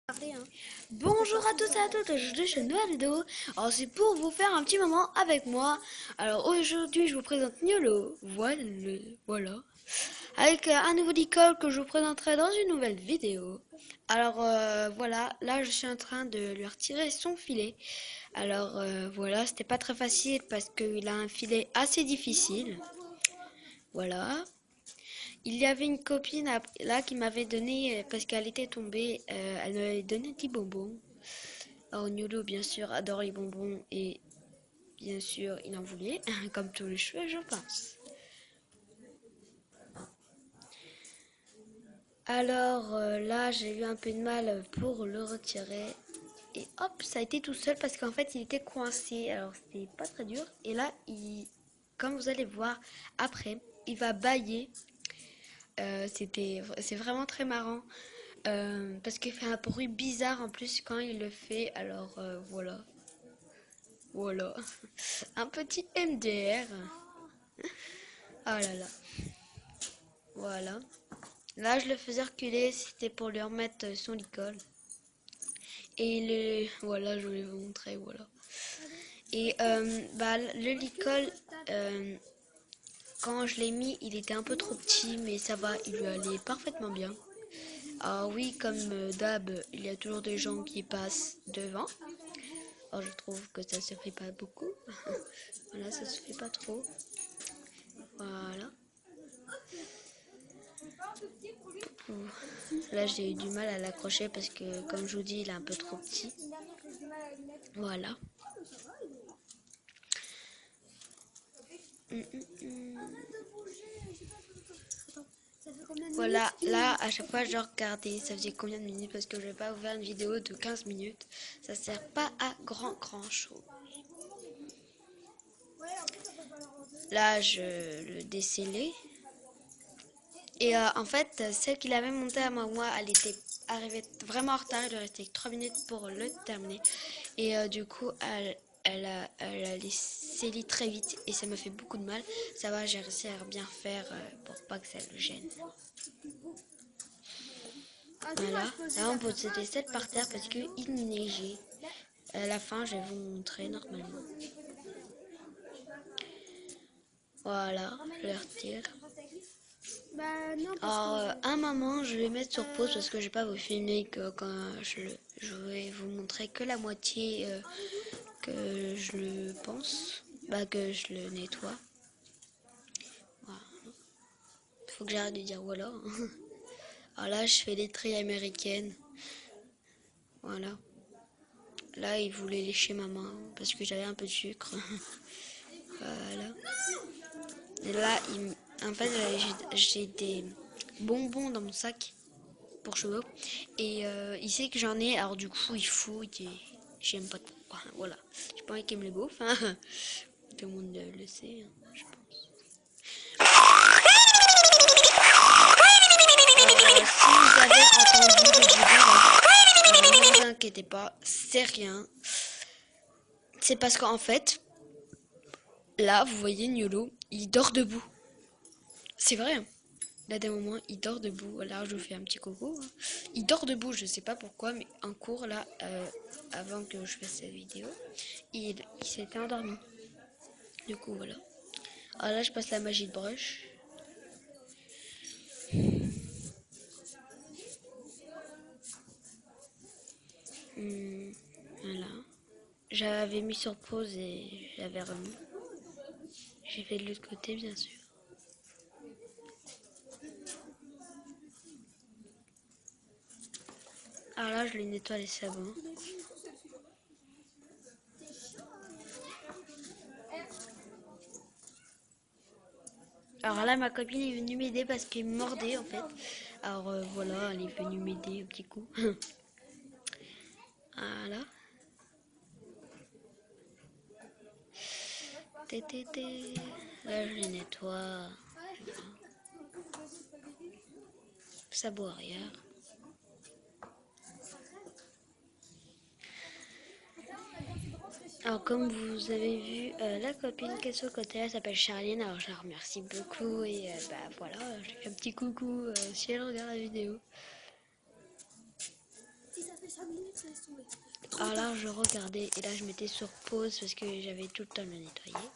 Hein. Bonjour à tous et à toutes, aujourd'hui je fais une nouvelle vidéo. Alors c'est pour vous faire un petit moment avec moi. Alors aujourd'hui je vous présente Niolo, voilà. Avec un nouveau licol que je vous présenterai dans une nouvelle vidéo. Alors voilà, là je suis en train de lui retirer son filet. Alors voilà, c'était pas très facile parce qu'il a un filet assez difficile. Voilà. Il y avait une copine là qui m'avait donné, parce qu'elle était tombée, elle m'avait donné 10 bonbons. Alors Niolo, bien sûr, adore les bonbons et bien sûr, il en voulait, comme tous les cheveux, je pense. Alors là, j'ai eu un peu de mal pour le retirer. Et hop, ça a été tout seul parce qu'en fait, il était coincé. Alors, c'était pas très dur. Et là, comme vous allez voir après, il va bâiller. C'est vraiment très marrant. Parce qu'il fait un bruit bizarre en plus quand il le fait. Alors, voilà. Voilà. Un petit MDR. Oh là là. Voilà. Là, je le faisais reculer, c'était pour lui remettre son licol. Et voilà, je voulais vous montrer, voilà. Et le licol, quand je l'ai mis, il était un peu trop petit, mais ça va, il lui allait parfaitement bien. Alors oui, comme d'hab, il y a toujours des gens qui passent devant. Alors je trouve que ça se fait pas beaucoup. Voilà, ça se fait pas trop. Voilà. Là, j'ai eu du mal à l'accrocher parce que, comme je vous dis, il est un peu trop petit. Voilà. Voilà, là, à chaque fois, je regardais, ça faisait combien de minutes, parce que je vais pas vous faire une vidéo de 15 minutes. Ça sert pas à grand chose. Là, je le décellais. Et en fait, celle qui l'avait monté à moi, elle était arrivée vraiment en retard. Il lui restait 3 minutes pour le terminer. Et du coup, elle a scellé très vite. Et ça m'a fait beaucoup de mal. Ça va, j'ai réussi à bien faire pour pas que ça le gêne. Voilà, là on posait des selles par terre parce qu'il neigeait. À la fin, je vais vous montrer normalement. Voilà, je le retire. Alors, un moment, je vais mettre sur pause parce que je vais pas vous filmer que quand je vais vous montrer que la moitié que je le pense, que je le nettoie. Voilà. Faut que j'arrête de dire voilà. Alors là, je fais des trilles américaines. Voilà. Là, il voulait lécher ma main parce que j'avais un peu de sucre. Voilà. Et là, en fait, j'ai des bonbons dans mon sac pour cheveux. Et il sait que j'en ai, alors du coup, il fouille. J'aime pas trop. Voilà. J'ai pas envie qu'il me les bouffe. Hein. Tout le monde le sait, hein, je pense. Si vous avez entendu le bruit, ne vous inquiétez pas, c'est rien. C'est parce qu'en fait, là, vous voyez Niolo, il dort debout. C'est vrai. Hein. Là, des moments, il dort debout. Là, je vous fais un petit coucou. Hein. Il dort debout, je sais pas pourquoi, mais en cours, là, avant que je fasse cette vidéo, il s'était endormi. Du coup, voilà. Alors là, je passe la magie de brush. Voilà. J'avais mis sur pause et j'avais remis. J'ai fait de l'autre côté, bien sûr. Alors là, je lui nettoie les sabots. Alors là, ma copine est venue m'aider parce qu'elle me mordait en fait. Alors voilà, elle est venue m'aider un petit coup. Voilà. Là, je les nettoie. Sabot arrière. Alors comme vous avez vu, la copine qui est sur le côté, elle s'appelle Charline, alors je la remercie beaucoup et voilà, je lui fais un petit coucou si elle regarde la vidéo. Alors là, je regardais et là, je mettais sur pause parce que j'avais tout le temps de le nettoyer.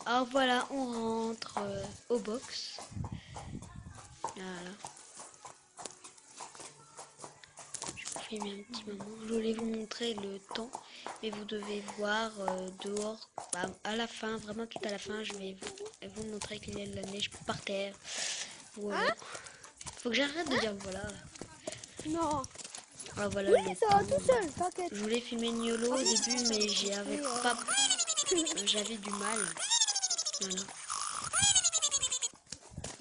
Alors voilà, on rentre au box. Voilà. Je vous filme un petit moment. Je voulais vous montrer le temps, mais vous devez voir dehors. Bah, à la fin, vraiment tout à la fin, je vais vous montrer qu'il y a de la neige par terre. Voilà. Faut que j'arrête de dire voilà. Non. Ah voilà Oui, le ça va temps. tout seul, t'inquiète. Je voulais filmer Niolo au début, mais j'avais pas, j'avais du mal. Voilà.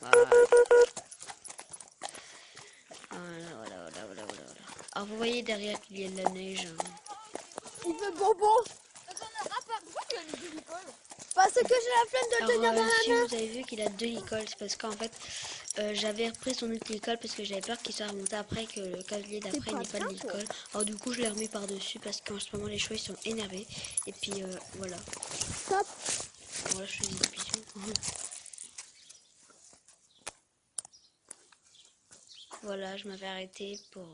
Voilà. Voilà. Alors vous voyez derrière qu'il y a de la neige. Il fait bonbon. Parce que j'ai la flemme de le Alors tenir dans si la main. vous avez vu qu'il a deux écoles, c'est parce qu'en fait j'avais repris son autre école parce que j'avais peur qu'il soit remonté après que le cavalier d'après n'ait pas de l'école. Alors du coup je l'ai remis par dessus parce qu'en ce moment les chevaux ils sont énervés. Et puis voilà. Stop. Voilà, je faisais des bisous. Voilà, je m'avais arrêté pour